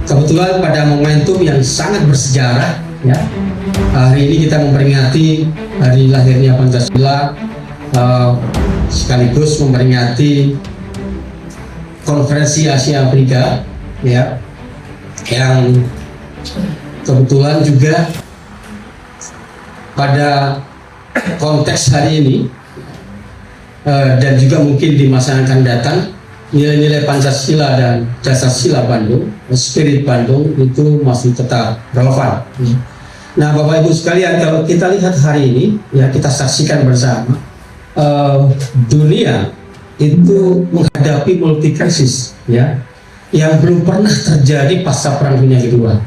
Kebetulan pada momentum yang sangat bersejarah, ya, hari ini kita memperingati hari lahirnya Pancasila, sekaligus memperingati Konferensi Asia Afrika, ya, yang kebetulan juga pada konteks hari ini dan juga mungkin di masa yang akan datang, nilai-nilai Pancasila dan Dasar Sila Bandung, spirit Bandung itu masih tetap relevan. Nah, Bapak Ibu sekalian, kalau kita lihat hari ini, ya, kita saksikan bersama, dunia itu menghadapi multi krisis, ya, yang belum pernah terjadi pasca Perang Dunia Kedua.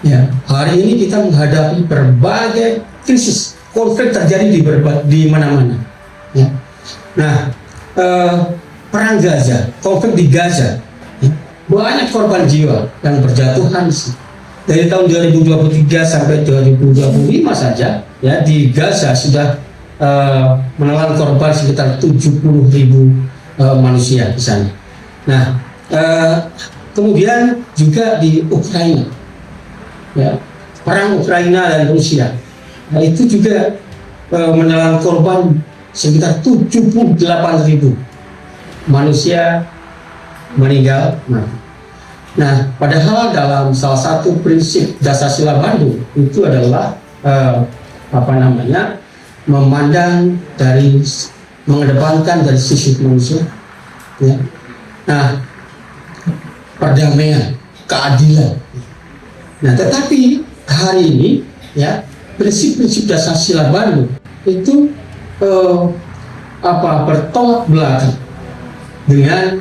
Ya, hari ini kita menghadapi berbagai krisis, konflik terjadi di mana-mana. Ya. Nah, perang Gaza, konflik di Gaza, ya, banyak korban jiwa yang berjatuhan dari tahun 2023 sampai 2025 saja, ya, di Gaza sudah menelan korban sekitar 70.000 manusia di sana. Nah, kemudian juga di Ukraina, ya, perang Ukraina dan Rusia, nah, itu juga menelan korban sekitar 78.000 manusia meninggal. Nah, padahal dalam salah satu prinsip Dasar Sila Bandung itu adalah memandang dari, mengedepankan dari sisi manusia, ya. Nah, perdamaian, keadilan. Nah, tetapi hari ini, ya, prinsip-prinsip Dasar Sila Bandung itu bertolak belakang dengan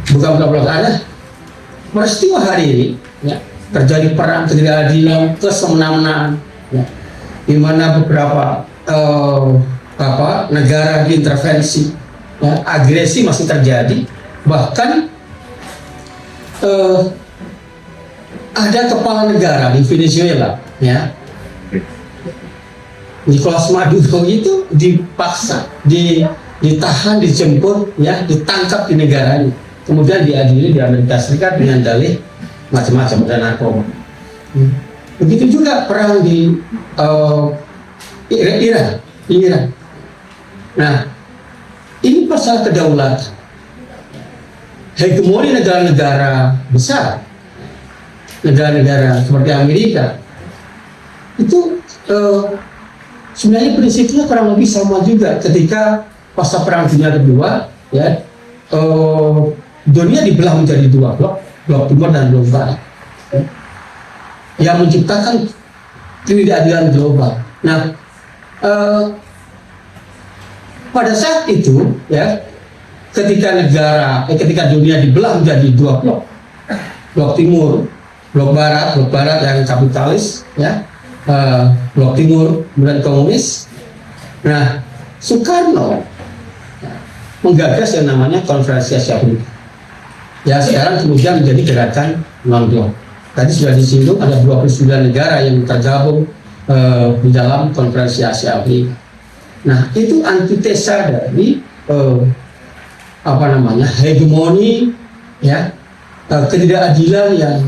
ada peristiwa hari ini, ya, terjadi perang, ketidakadilan, kesemena-menaan, ya, di mana beberapa negara diintervensi, ya, agresi masih terjadi, bahkan ada kepala negara di Venezuela, ya, Nicolas Maduro itu dipaksa, ditahan, dijemput, ya, ditangkap di negaranya, kemudian diadili di Amerika Serikat dengan dalih macam-macam dan narkoba. Begitu juga perang di Iran. Nah, ini pasal kedaulatan, hegemoni negara-negara besar, negara-negara seperti Amerika itu sebenarnya prinsipnya kurang lebih sama juga ketika pasca Perang Dunia Kedua, ya, dunia dibelah menjadi dua blok timur dan blok barat, ya, yang menciptakan ketidakadilan global. Nah, pada saat itu, ya, ketika dunia dibelah menjadi dua blok timur, blok barat yang kapitalis, ya, blok timur kemudian komunis. Nah, Soekarno menggagas yang namanya Konferensi Asia Afrika, ya, sekarang kemudian menjadi gerakan non-blok. Tadi sudah disinggung ada 29 negara yang tergabung di dalam Konferensi Asia Afrika. Nah, itu antitesa dari hegemoni, ya, ketidakadilan yang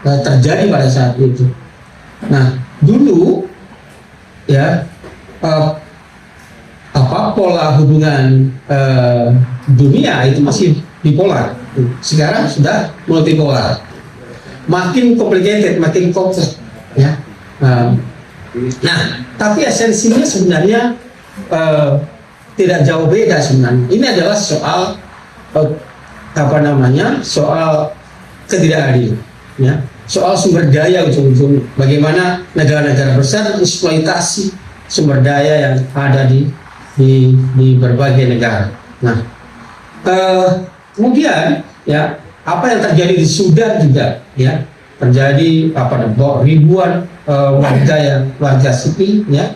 terjadi pada saat itu. Nah, dulu, ya, pola hubungan dunia itu masih bipolar. Sekarang sudah multipolar, makin complicated, makin kompleks, ya. Nah, tapi esensinya sebenarnya tidak jauh beda sebenarnya. Ini adalah soal soal ketidakadilan, ya, soal sumber daya ujung-ujung. Bagaimana negara-negara besar eksploitasi sumber daya yang ada di berbagai negara. Nah, kemudian, ya, apa yang terjadi di Sudan juga, ya, terjadi ribuan warga sipil, ya,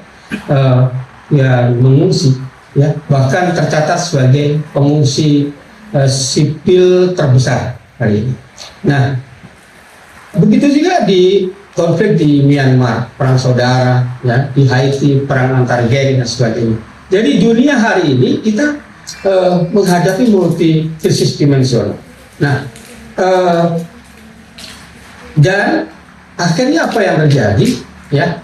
yang mengungsi, ya, bahkan tercatat sebagai pengungsi sipil terbesar hari ini. Nah, begitu juga di konflik di Myanmar, perang saudara, ya, di Haiti, perang antar geng dan sebagainya. Jadi dunia hari ini kita menghadapi multi krisis dimensional. Nah, Dan akhirnya apa yang terjadi? Ya,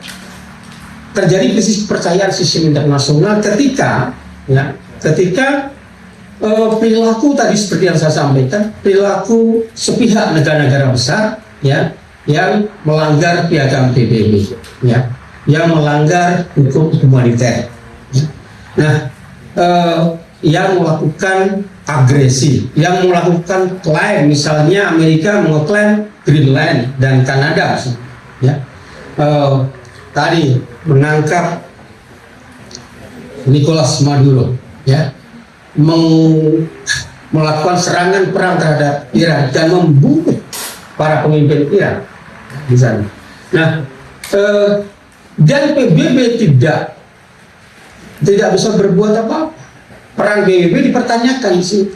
terjadi krisis kepercayaan sistem internasional ketika perilaku tadi seperti yang saya sampaikan, perilaku sepihak negara-negara besar yang melanggar piagam PBB, yang melanggar hukum humaniter, nah yang melakukan agresi, yang melakukan klaim, misalnya Amerika mengklaim Greenland dan Kanada, tadi menangkap Nicolas Maduro, melakukan serangan perang terhadap Iran dan membunuh para pemimpin Iran di sana. Nah, dan PBB tidak bisa berbuat apa-apa. Peran PBB dipertanyakan di situ.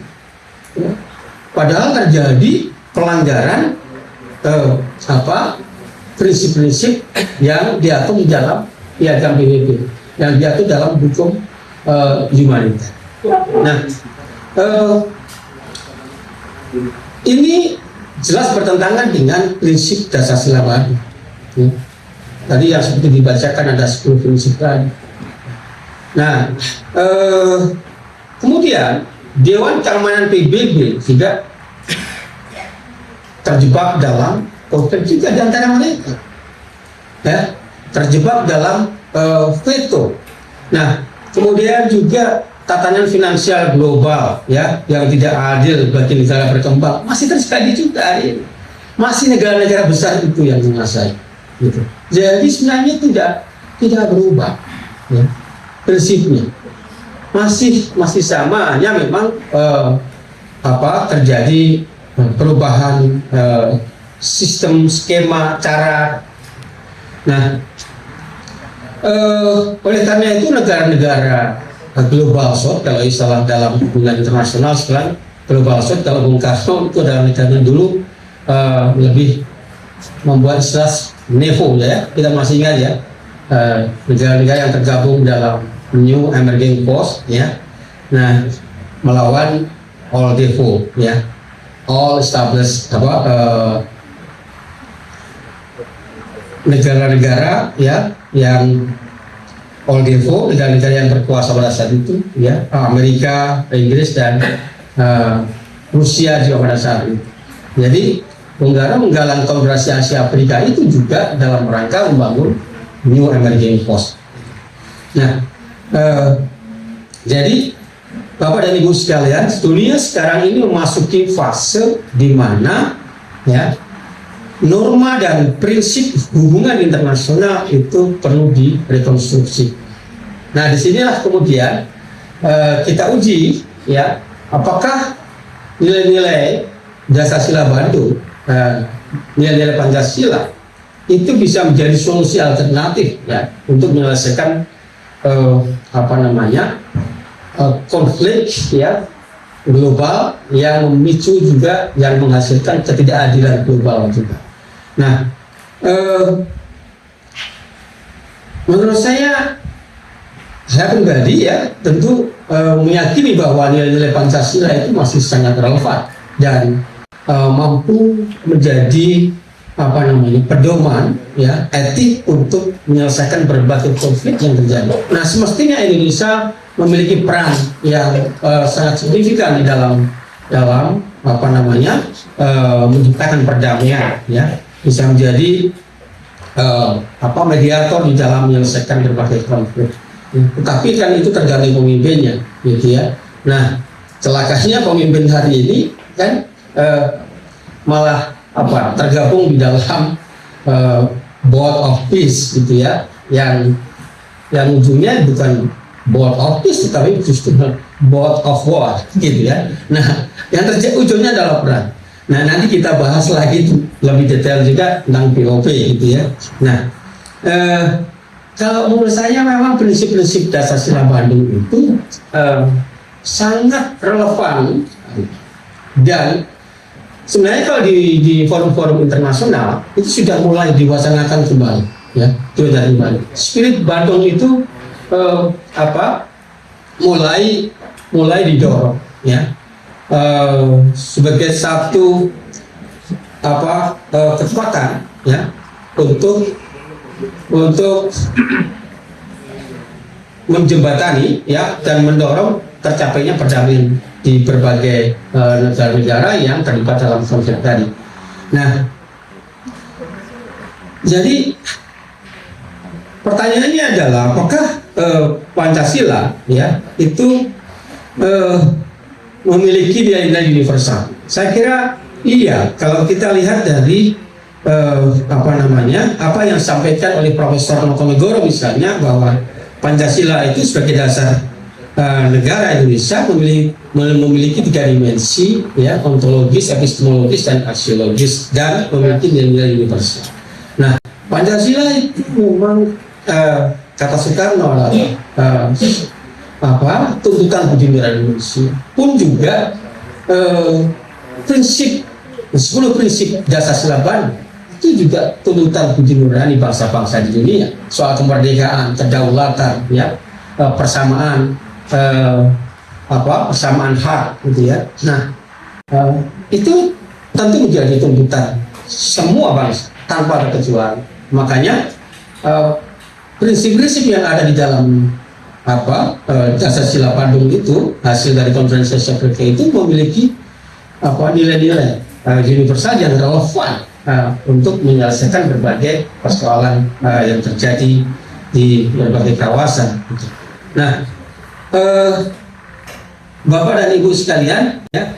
Padahal terjadi pelanggaran prinsip-prinsip yang diatur di dalam piagam PBB, yang diatur dalam hukum humaniter. Nah, ini jelas bertentangan dengan prinsip dasar sila baru. Tadi yang seperti dibacakan ada 10 prinsip tadi. Nah, kemudian Dewan Keamanan PBB juga terjebak dalam konflik juga di antara mereka, terjebak dalam veto. Nah, kemudian juga tatanan finansial global yang tidak adil bagi negara berkembang masih terjadi juga hari ini. Masih negara-negara besar itu yang menguasai. Gitu. Jadi sebenarnya tidak berubah, prinsipnya masih sama, hanya memang terjadi perubahan sistem, skema, cara. Nah, oleh karena itu negara-negara global south, kalau istilah dalam hubungan internasional sekarang global south, kalau Bung Karno itu adalah negara dulu lebih membuat istilah NEVO, kita masih ingat negara-negara yang tergabung dalam New Emerging Force, nah melawan All Devo, all established negara-negara yang All Devo, negara-negara yang berkuasa pada saat itu, Amerika, Inggris dan Rusia juga pada saat itu. Jadi Bung Karno menggalang Konfederasi Asia Afrika itu juga dalam rangka membangun New Emerging Force. Nah, jadi Bapak dan Ibu sekalian, dunia sekarang ini memasuki fase di mana norma dan prinsip hubungan internasional itu perlu direkonstruksi. Nah, disinilah kemudian kita uji apakah nilai-nilai dasar sila Bandung, nilai-nilai Pancasila itu bisa menjadi solusi alternatif untuk menyelesaikan konflik global yang memicu juga yang menghasilkan ketidakadilan global juga. Nah, menurut saya pribadi tentu meyakini bahwa nilai-nilai Pancasila itu masih sangat relevan dan mampu menjadi pedoman etik untuk menyelesaikan berbagai konflik yang terjadi. Nah, semestinya Indonesia memiliki peran yang sangat signifikan di dalam menciptakan perdamaian, bisa menjadi mediator di dalam menyelesaikan berbagai konflik. Tetapi kan itu tergantung pemimpinnya, Nah, celakanya pemimpin hari ini kan malah tergabung di dalam board of peace, yang ujungnya bukan board of peace tetapi justru board of war, Nah, yang terjadi ujungnya adalah perang. Nah, nanti kita bahas lagi lebih detail juga tentang BOP, Nah, kalau menurut saya memang prinsip-prinsip dasar sila Bandung itu sangat relevan, dan sebenarnya kalau di forum-forum internasional itu sudah mulai diwacanakan kembali, Spirit Bandung itu mulai didorong, sebagai satu kekuatan ya untuk menjembatani ya dan mendorong tercapainya perdamaian di berbagai negara-negara yang terlibat dalam konflik tadi. Nah, jadi pertanyaannya adalah apakah Pancasila ya itu memiliki nilai-nilai universal? Saya kira iya, kalau kita lihat dari apa yang disampaikan oleh Profesor Notonegoro misalnya, bahwa Pancasila itu sebagai dasar negara Indonesia memiliki 3 dimensi ya, ontologis, epistemologis, dan aksiologis, dan memiliki nilai-nilai universal. Nah, Pancasila itu memang kata Soekarno tuntutan budi nurani manusia, pun juga prinsip 10 prinsip dasar Sila Bandung itu juga tuntutan budi nurani bangsa-bangsa di dunia, soal kemerdekaan, kedaulatan, ya, persamaan persamaan hak, gitu ya. Nah, itu tentu menjadi tuntutan semua bangsa tanpa terkecuali. Makanya prinsip-prinsip yang ada di dalam dasar Sila Bandung itu, hasil dari konferensi Jakarta itu memiliki nilai-nilai universal yang relevan untuk menyelesaikan berbagai persoalan yang terjadi di berbagai kawasan. Nah, Bapak dan Ibu sekalian, ya,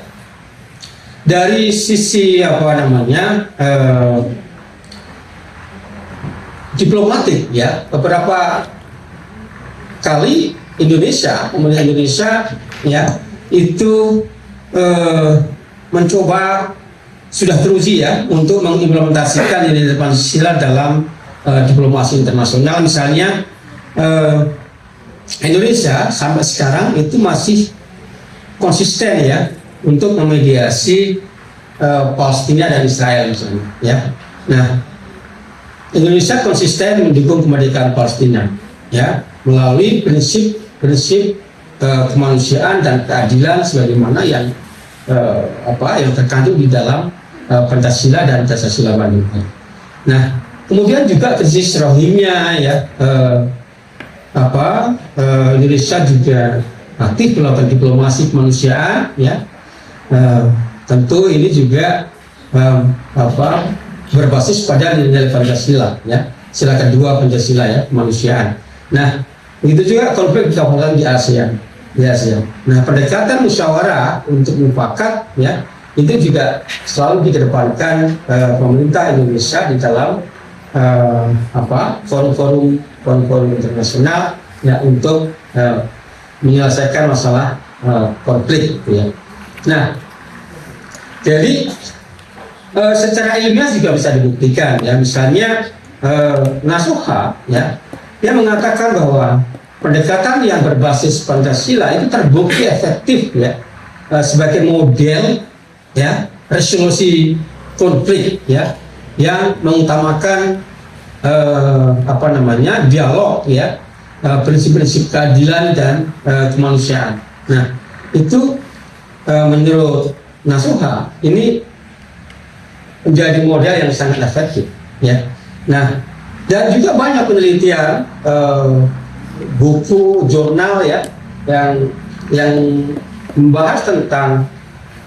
dari sisi diplomatik, ya, beberapa kali pemerintah Indonesia ya itu mencoba, sudah teruji ya, untuk mengimplementasikan nilai Pancasila dalam diplomasi internasional. Misalnya Indonesia sampai sekarang itu masih konsisten ya untuk memediasi Palestina dan Israel misalnya, ya. Nah, Indonesia konsisten mendukung kemerdekaan Palestina ya melalui prinsip kemanusiaan dan keadilan sebagaimana yang terkandung di dalam Pancasila dan dasar Sila Bandung. Nah, kemudian juga krisis Rohingya ya, Indonesia juga aktif melakukan diplomasi kemanusiaan ya. Tentu ini juga berbasis pada nilai Pancasila ya, sila kedua Pancasila ya, kemanusiaan. Nah, begitu juga konflik di ASEAN. Nah, pendekatan musyawarah untuk mufakat ya itu juga selalu dikedepankan pemerintah Indonesia di dalam forum-forum internasional ya untuk menyelesaikan masalah konflik gitu ya. Nah, jadi secara ilmiah juga bisa dibuktikan ya, misalnya Nasuha ya, dia mengatakan bahwa pendekatan yang berbasis Pancasila itu terbukti efektif ya sebagai model ya resolusi konflik ya yang mengutamakan dialog ya, prinsip-prinsip keadilan dan kemanusiaan. Nah, itu menurut Nasuha ini menjadi model yang sangat efektif ya. Nah, dan juga banyak penelitian, buku, jurnal ya yang membahas tentang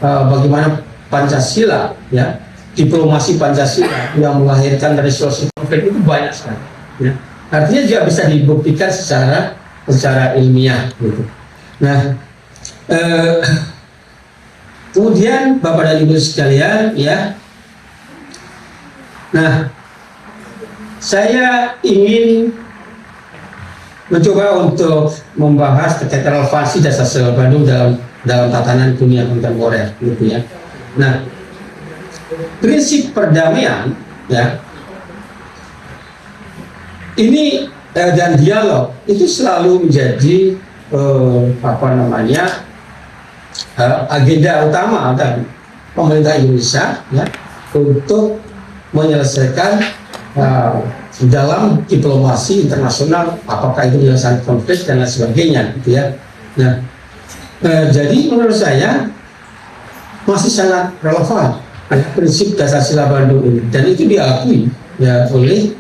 bagaimana Pancasila ya, diplomasi Pancasila yang melahirkan resolusi konflik itu banyak sekali ya. Artinya juga bisa dibuktikan secara ilmiah gitu. Nah, kemudian Bapak dan Ibu sekalian ya, nah, saya ingin mencoba untuk membahas terkait relevansi dasar Sila Bandung dalam tatanan dunia kontemporer gitu ya. Nah, prinsip perdamaian ya ini dan dialog itu selalu menjadi agenda utama dari pemerintah Indonesia ya untuk menyelesaikan dalam diplomasi internasional, apakah itu menyelesaikan konflik dan lain sebagainya gitu ya. Nah, jadi menurut saya masih sangat relevan prinsip dasar sila Bandung ini, dan itu diakui ya oleh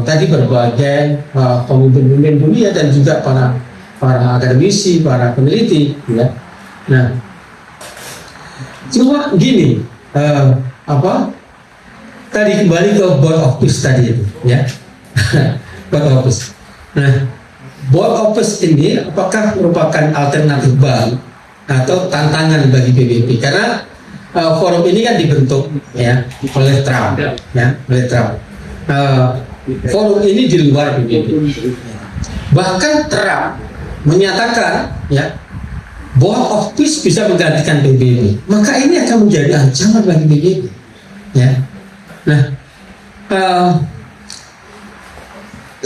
tadi berbagai pemimpin-pemimpin dunia dan juga para akademisi, para peneliti, ya. Nah, cuma gini, tadi kembali ke board of peace tadi itu, ya. Board of peace. Nah, board of peace ini apakah merupakan alternatif baru atau tantangan bagi PBB? Karena forum ini kan dibentuk ya oleh Trump, ya, oleh Trump. Forum ini di luar PBB. Bahkan Trump menyatakan, ya, board of peace bisa menggantikan PBB. Maka ini akan menjadi ancaman bagi PBB, ya. Nah,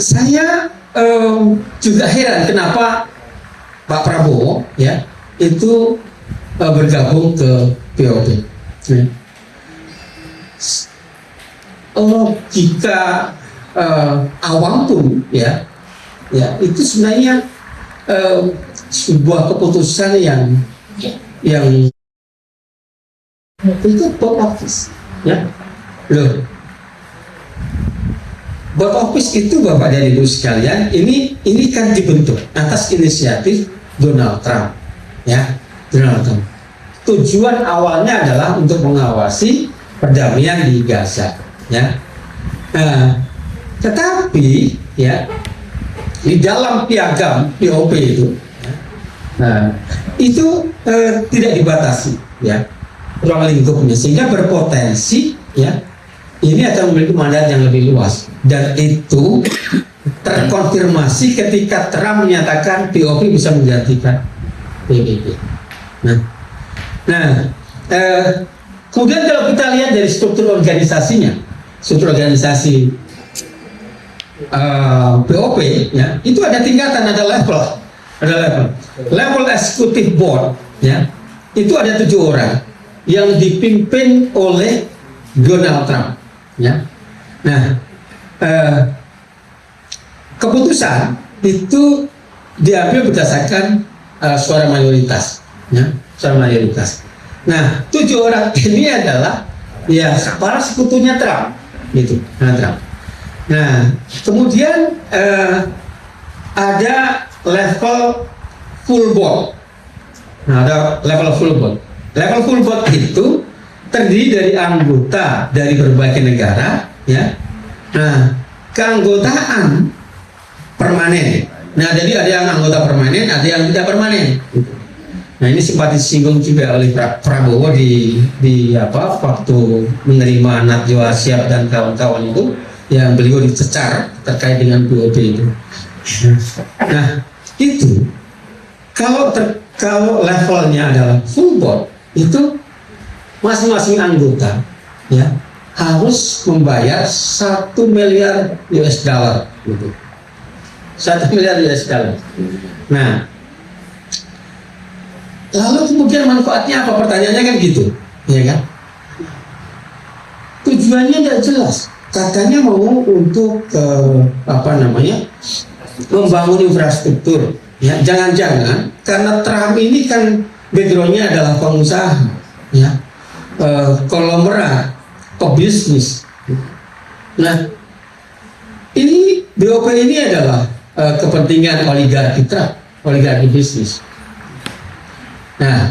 saya juga heran kenapa Pak Prabowo, ya, itu bergabung ke POP. Ya. Logika awam pun, ya, itu sebenarnya sebuah keputusan yang itu board of peace, ya. Loh, board of peace itu Bapak dan Ibu sekalian, ini kan dibentuk atas inisiatif Donald Trump, ya, Donald Trump. Tujuan awalnya adalah untuk mengawasi perdamaian di Gaza, ya. Tetapi, ya, di dalam piagam POP itu, itu tidak dibatasi, ya, ruang lingkupnya, sehingga berpotensi, ya, ini akan memiliki mandat yang lebih luas, dan itu terkonfirmasi ketika Trump menyatakan POP bisa menggantikan PBB. Nah, kemudian kalau kita lihat dari struktur organisasinya, struktur organisasi POP, ya, itu ada tingkatan, ada level eksekutif board, ya, itu ada 7 orang yang dipimpin oleh Donald Trump, ya. Nah, keputusan itu diambil berdasarkan suara mayoritas, ya, suara mayoritas. Nah, 7 orang ini adalah, ya, para sekutunya Trump, gitu, Trump. Nah, kemudian ada level full board. Nah, ada level full board. Level full board itu terdiri dari anggota dari berbagai negara, ya. Nah, keanggotaan permanen. Nah, jadi ada yang anggota permanen, ada yang tidak permanen. Nah, ini sempat disinggung juga oleh Prabowo di waktu menerima Najwa Shihab dan kawan-kawan itu, yang beliau dicecar terkait dengan BOP itu. Nah, itu kalau levelnya adalah full board, itu masing-masing anggota, ya, harus membayar 1 miliar US dollar, gitu. 1 miliar US dollar. Nah, lalu kemudian manfaatnya apa? Pertanyaannya kan gitu, ya kan? Tujuannya tidak jelas. Katanya mau untuk membangun infrastruktur. Ya, jangan-jangan karena Trump ini kan backgroundnya adalah pengusaha, ya, konglomerat, pebisnis. Nah, ini BOP ini adalah kepentingan oligarki Trump, oligarki bisnis. Nah,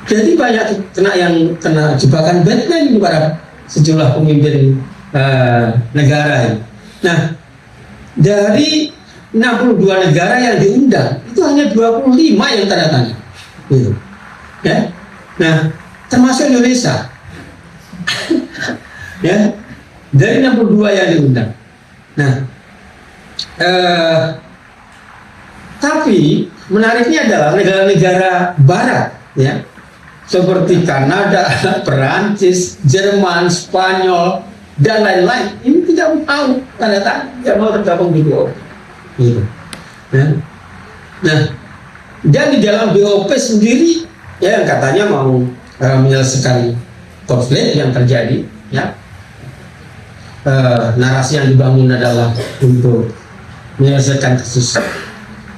jadi banyak yang kena jebakan Batman ini para sejumlah pemimpin negara ini. Nah, dari 62 negara yang diundang, itu hanya 25 yang tanda tangan, gitu, ya. Nah, termasuk Indonesia, ya, dari 62 yang diundang. Nah, tapi menariknya adalah negara-negara Barat, ya, seperti Kanada, Perancis, Jerman, Spanyol, dan lain-lain, ini tidak mau tanda tangan, tidak mau tergabung di BOP. Gitu. Nah, dan di dalam BOP sendiri, ya, yang katanya mau menyelesaikan konflik yang terjadi, ya, narasi yang dibangun adalah untuk menyelesaikan kasus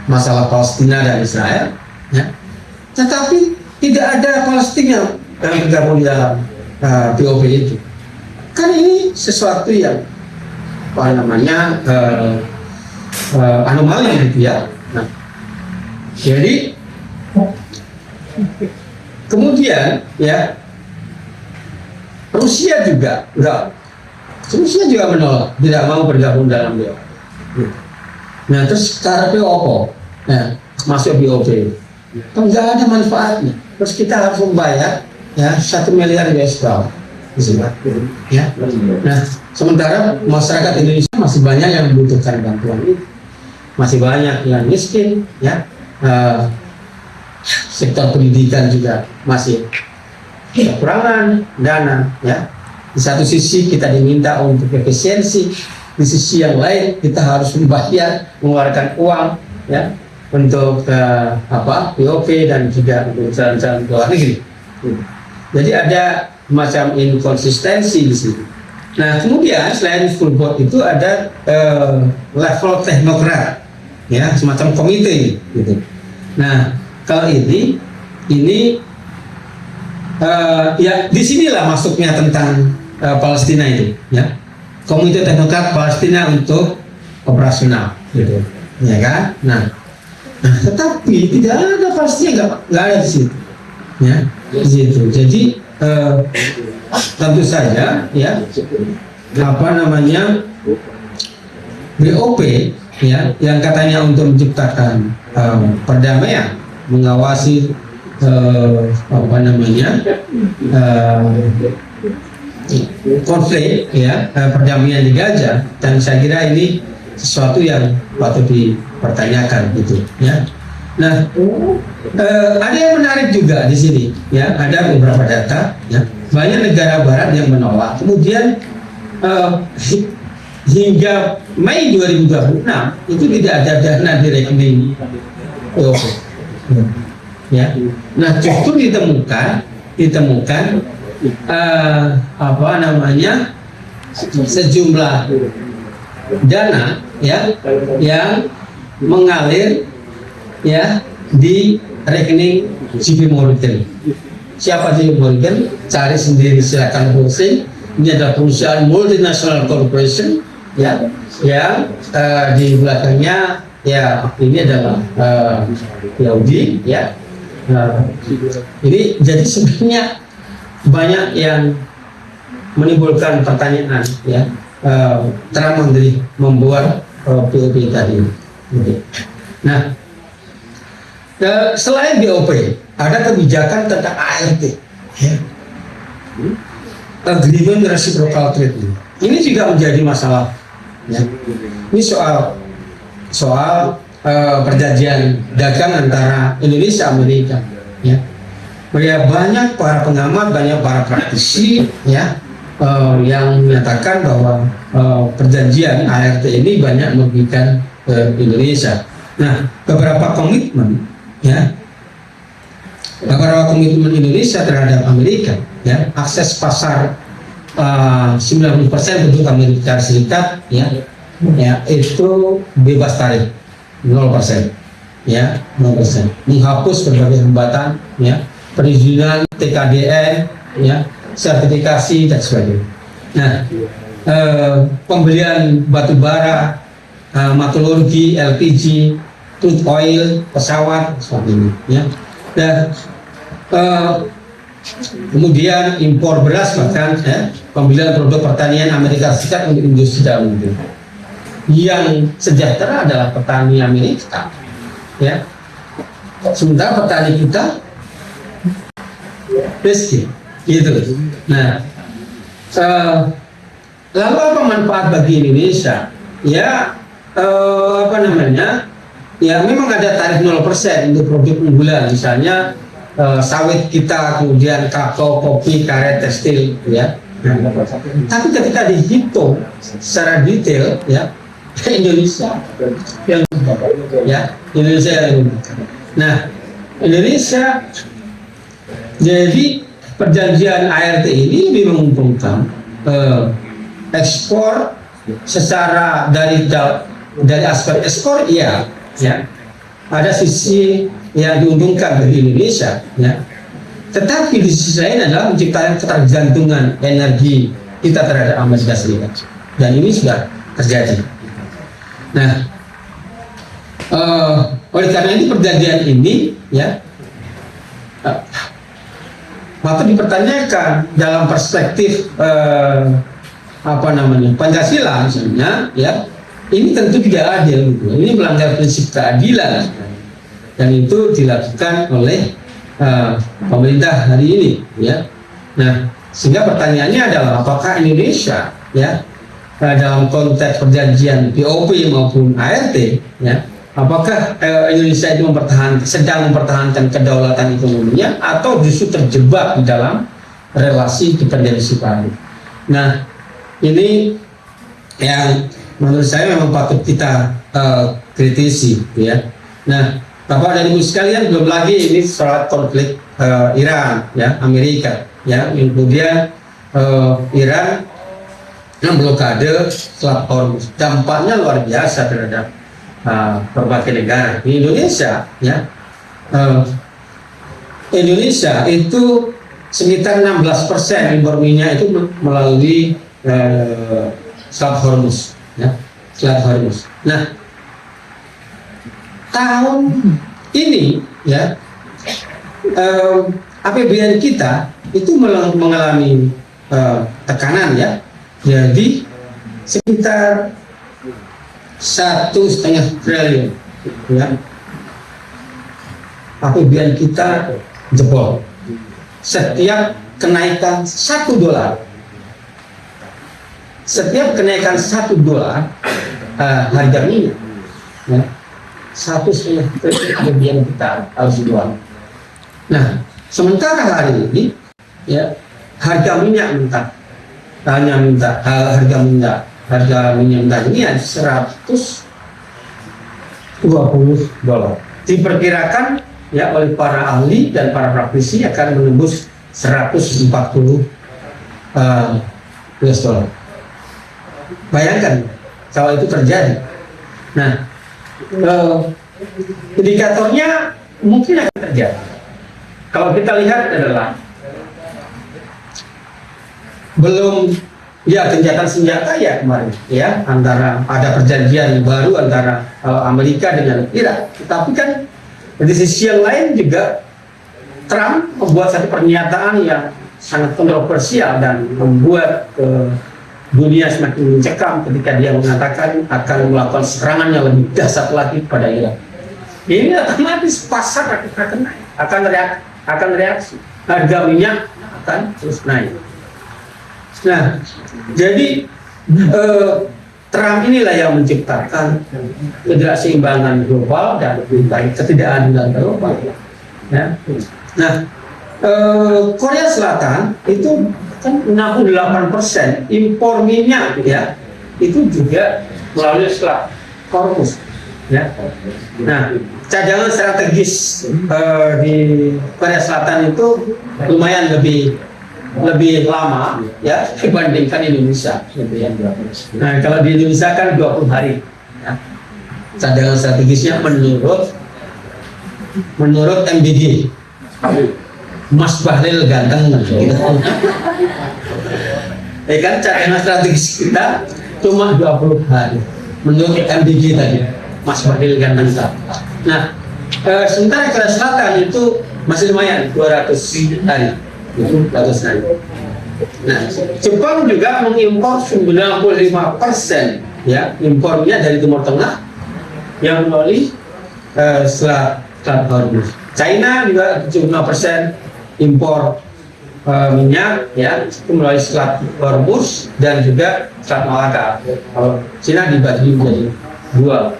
masalah Palestina dan Israel, ya. Tetapi tidak ada Palestina yang tergabung dalam BOP itu. Kan ini sesuatu yang apa namanya anomali gitu ya. Nah, jadi kemudian ya Rusia juga menolak, tidak mau bergabung dalam BOP. Nah terus cara BOP, nah, masuk BOP, kan nggak ada manfaatnya. Terus kita harus membayar ya 1 miliar US dollar. Ya. Nah, sementara masyarakat Indonesia masih banyak yang membutuhkan bantuan ini, masih banyak yang miskin, ya. Sektor pendidikan juga masih kekurangan dana, ya. Di satu sisi kita diminta untuk efisiensi, di sisi yang lain kita harus membayar, mengeluarkan uang, ya, untuk BOP dan juga untuk jalan-jalan ke luar negeri. Jadi ada macam inkonsistensi di sini. Nah, kemudian selain full board itu ada level teknokrat, ya, semacam komite, gitu. Nah, kalau ini ya disinilah masuknya tentang Palestina itu, ya, komite teknokrat Palestina untuk operasional, gitu, ya kan? Nah, tetapi tidak ada Palestina, nggak ada di situ, ya, di situ. Jadi tentu saja ya apa namanya BOP ya yang katanya untuk menciptakan perdamaian, mengawasi apa namanya konflik ya perdamaian di Gaza, dan saya kira ini sesuatu yang patut dipertanyakan gitu ya. Nah, ada yang menarik juga di sini, ya. Ada beberapa data, ya. Banyak negara Barat yang menolak. Kemudian hingga Mei 2026 itu tidak ada dana di rekening BOP, ya. Nah, justru ditemukan apa namanya sejumlah dana, ya, yang mengalir ya di rekening JP Morgan. Siapa JP Morgan? Cari sendiri, silakan browsing. Ini adalah perusahaan multinational corporation ya yang di belakangnya ya ini adalah Yahudi ya. Ini jadi sebenarnya banyak yang menimbulkan pertanyaan ya terang dari membuat BOP tadi. Nah, selain BOP, ada kebijakan tentang ART, ya. Agreement Reciprocal Trade. Ini juga menjadi masalah. Ya. Ini soal perjanjian dagang antara Indonesia dan Amerika. Ya. Banyak para pengamat, banyak para praktisi, ya, yang menyatakan bahwa perjanjian ART ini banyak merugikan Indonesia. Nah, beberapa komitmen, ya, beberapa komitmen Indonesia terhadap Amerika, ya, akses pasar 90% untuk Amerika Serikat, ya, itu bebas tarif 0%, ya, 0%, menghapus berbagai hambatan, ya, perizinan, TKDN, ya, sertifikasi dan sebagainya. Nah, pembelian batu bara, metalurgi, LPG, crude oil, pesawat, seperti ini, ya. Dan kemudian impor beras, bahkan ya, pembelian produk pertanian Amerika Serikat untuk industri dalam negeri. Yang sejahtera adalah petani Amerika, ya. Sementara petani kita miskin, gitu. Nah, lalu apa manfaat bagi Indonesia? Ya, apa namanya? Ya, memang ada tarif 0% untuk produk unggulan, misalnya sawit kita, kemudian kakao, kopi, karet, tekstil, ya. Tapi ketika dihitung secara detail, ya, Indonesia yang nah, Indonesia jadi perjanjian ART ini lebih menguntungkan ekspor secara dari aspek ekspor, ya, ada sisi yang diuntungkan bagi Indonesia, ya. Tetapi di sisi lain adalah menciptakan ketergantungan energi kita terhadap Amerika Serikat, dan ini sudah terjadi. Nah, oleh karena itu perjanjian ini ya patut dipertanyakan dalam perspektif Pancasila misalnya, ya ini tentu tidak adil gitu. Ini melanggar prinsip keadilan, dan itu dilakukan oleh pemerintah hari ini, ya. Nah, sehingga pertanyaannya adalah apakah Indonesia, ya, dalam konteks perjanjian POP maupun ART, ya, apakah Indonesia itu sedang mempertahankan kedaulatan ekonominya atau justru terjebak di dalam relasi dependensi baru. Nah, ini yang menurut saya memang patut kita kritisi, ya. Nah, Bapak dan Ibu sekalian, belum lagi ini soal konflik Iran, ya, Amerika, ya, kemudian Iran memblokade Selat Hormuz. Dampaknya luar biasa terhadap berbagai negara. Di Indonesia, ya, Indonesia itu sekitar 16% impor minyak itu melalui Selat Hormuz, ya, Selat Hormuz. Nah, tahun ini, ya, APBN kita itu mengalami tekanan, ya, jadi sekitar 1,5 triliun, ya, APBN kita jebol. Setiap kenaikan $1, setiap kenaikan $1 harga minyak, ya, 1,5 triliun APBN kita harus dijual. Nah, sementara hari ini, ya, harga minyak mentah harga minyak mentah ini $120. Diperkirakan, ya, oleh para ahli dan para praktisi akan menembus $140. Bayangkan kalau itu terjadi. Nah, indikatornya mungkin akan terjadi. Kalau kita lihat adalah belum, ya, gencatan senjata, ya, kemarin, ya, antara ada perjanjian baru antara Amerika dengan Irak. Tetapi kan di sisi yang lain juga Trump membuat satu pernyataan yang sangat kontroversial dan membuat dunia semakin mencekam ketika dia mengatakan akan melakukan serangan yang lebih dahsyat lagi pada Irak. Ini otomatis pasar akan reaksi, harga minyak akan terus naik. Nah, jadi Trump inilah yang menciptakan ketidakseimbangan global dan ketidakadilan global. Ya. Nah, Korea Selatan itu kan 68% impor minyak, ya, itu juga melalui Selat Hormuz, ya. Nah, cadangan strategis di Korea Selatan itu lumayan lebih lama, ya, dibandingkan Indonesia, gitu, ya. Nah, kalau di Indonesia kan 20 hari, ya, cadangan strategisnya menurut MBG, Mas Bahlil ganteng, gitu. Ya kan, cadangan strategis kita cuma 20 hari menurut MBG tadi, Mas Bahlil ganteng. Nah, sementara Korea Selatan itu masih lumayan 200 hari. Nah, Jepang juga mengimpor 95%, ya, impornya dari Timur Tengah yang melalui Selat Hormuz. China juga 75% impor minyak, ya, itu melalui Selat Hormuz dan juga Selat Malaka. Kalau China dibagi menjadi 2.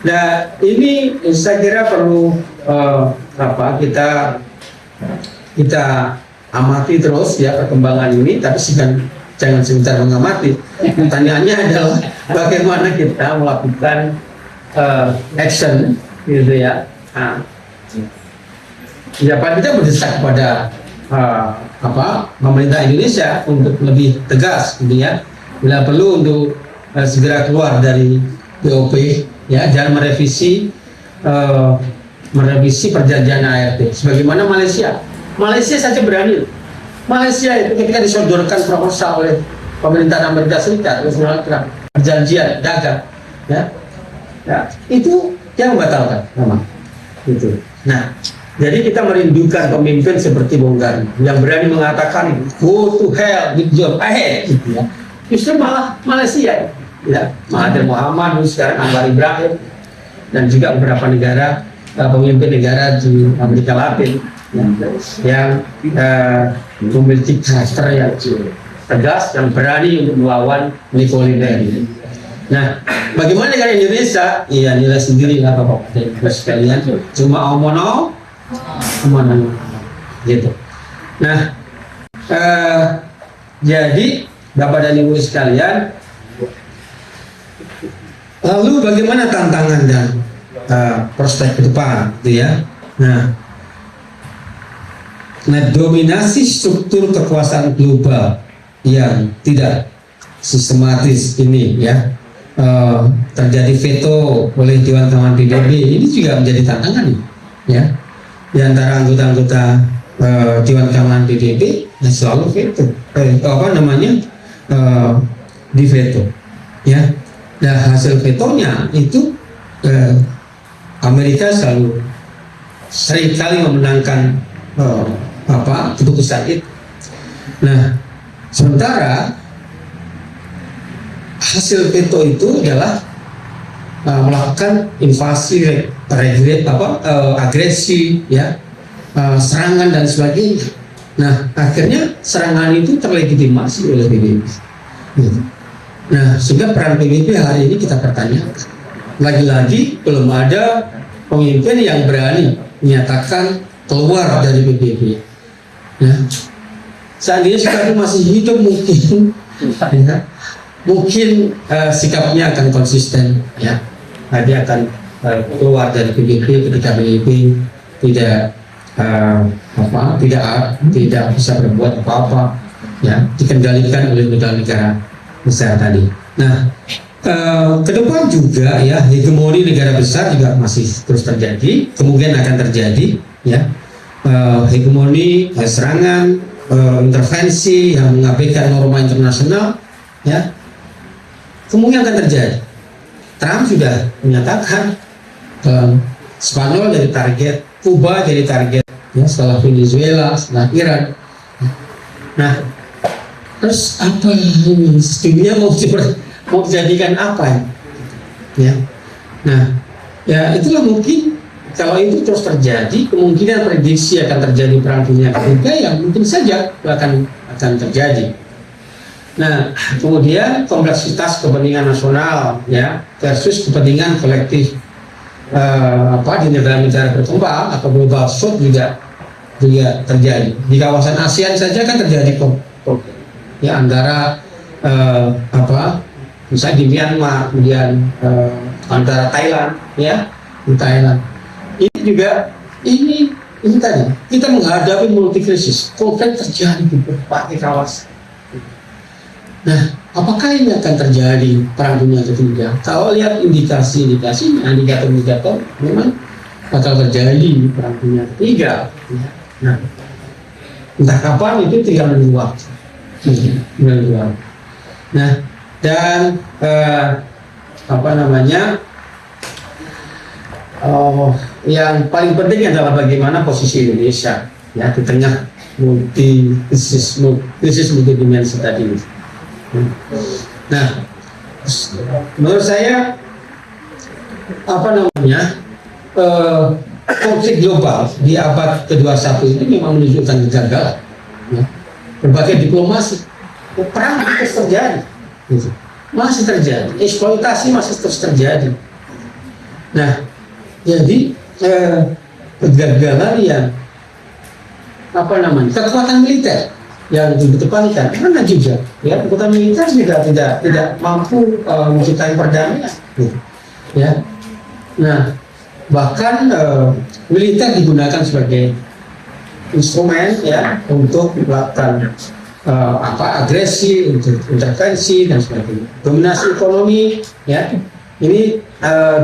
Nah, ini saya kira perlu kita amati terus, ya, perkembangan ini, tapi jangan sebentar mengamati. Pertanyaannya adalah bagaimana kita melakukan action, gitu, ya. Ya, kita mendesak kepada pemerintah Indonesia untuk lebih tegas, gitu, ya, bila perlu untuk segera keluar dari POP, ya, dan merevisi merevisi perjanjian ART. Sebagaimana Malaysia saja berani. Malaysia itu ketika disodorkan proposal oleh pemerintahan Amerika Serikat, Donald Trump, perjanjian dagang, itu yang membatalkan, memang. Itu. Nah, jadi kita merindukan pemimpin seperti Bung Karno yang berani mengatakan go to hell with your head, gitu ya. Justru malah Malaysia, ya, Mahathir Muhammad, sekarang Anwar Ibrahim, dan juga beberapa negara, pemimpin negara di Amerika Latin, ya, yang memiliki karakter yang tegas dan berani untuk melawan neoliberal. Nah, bagaimana negara Indonesia? Iya, nilai sendiri lah Bapak-Bapak sekalian, cuma omono gitu. Nah, jadi Bapak dan Ibu sekalian, lalu bagaimana tantangan dan prospek ke depan, gitu ya? Nah, dominasi struktur kekuasaan global yang tidak sistematis ini, ya, terjadi veto oleh Dewan Keamanan PBB, ini juga menjadi tantangan, ya. Di antara anggota-anggota Dewan Keamanan PBB yang selalu veto, di veto, ya. Nah, hasil vetonya itu Amerika selalu seringkali memenangkan keputusan itu. Nah, sementara hasil veto itu adalah melakukan invasi, agresi, ya, serangan dan sebagainya. Nah, akhirnya serangan itu terlegitimasi oleh PBB. Gitu. Nah, sehingga peran PBB hari ini kita pertanyakan. Lagi-lagi belum ada pemimpin yang berani menyatakan keluar dari PBB. Ya. Seandainya sekarang masih hidup mungkin sikapnya akan konsisten, ya. Dia akan keluar dari PBB ketika PBB tidak bisa berbuat apa-apa, ya, dikendalikan oleh negara-negara besar tadi. Nah, ke depan juga, ya, hegemoni negara besar juga masih terus terjadi, kemungkinan akan terjadi, ya, hegemoni, serangan, intervensi yang mengabaikan norma internasional, ya, kemungkinan akan terjadi. Trump sudah menyatakan Spanyol jadi target, Kuba jadi target, ya, setelah Venezuela, setelah Iran. Nah, terus apa ini? Dunia mau dijadikan apa, ya? Nah, ya itulah mungkin kalau itu terus terjadi, kemungkinan prediksi akan terjadi perang dunia ketiga yang mungkin saja akan terjadi. Nah, kemudian kompleksitas kepentingan nasional, ya, versus kepentingan kolektif di negara-negara berkembang atau global south juga terjadi. Di kawasan ASEAN saja kan terjadi ya, antara misalnya di Myanmar, kemudian antara Thailand, ya, di Thailand. Ini juga ini tadi kita menghadapi multi krisis, konflik terjadi di berbagai kawasan. Nah, apakah ini akan terjadi perang dunia ketiga? Kalau lihat indikator-indikator memang bakal terjadi perang dunia ketiga. Nah, entah kapan itu tinggal menunggu waktu. Nah, dan yang paling penting adalah bagaimana posisi Indonesia, ya, di tengah krisis multidimensi tadi. Nah, menurut saya konflik global di abad ke-21 ini memang menunjukkan kegagalan, ya. Berbagai diplomasi, perang terus terjadi, gitu. Masih terjadi, eksploitasi masih terus terjadi. Nah, jadi kegagalan yang kekuatan militer yang dikedepankan karena juga, ya, kekuatan militer juga tidak mampu menciptakan perdamaian, gitu, ya. Nah, bahkan militer digunakan sebagai instrumen, ya, untuk melakukan agresi, untuk intervensi dan sebagainya. Dominasi ekonomi, ya, ini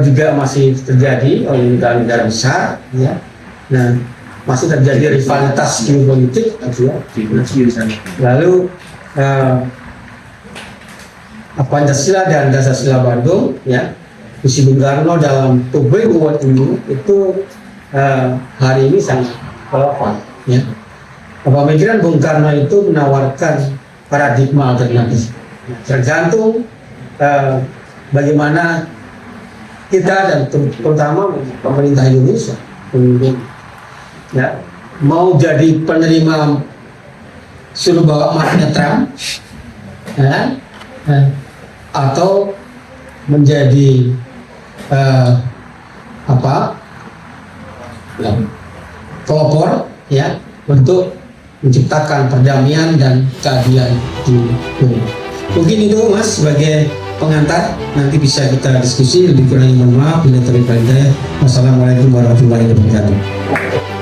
juga masih terjadi oleh negara-negara besar, ya. Nah, masih terjadi rivalitas geopolitik, gitu ya. Lalu Pancasila dan Dasar Bandung, ya, Isi Bung Karno dalam Public Award ini itu hari ini sangat relevan, ya. Pemikiran Bung Karno itu menawarkan paradigma alternatif, tergantung bagaimana kita dan terutama pemerintah Indonesia, ya, mau jadi penerima suruh bawa maknya Trump, ya, atau menjadi pelopor, ya, untuk menciptakan perdamaian dan keadilan di dunia. Mungkin itu Mas sebagai pengantar, nanti bisa kita diskusi, lebih kurang mohon maaf bila terlalu panjang. Wassalamualaikum warahmatullahi wabarakatuh.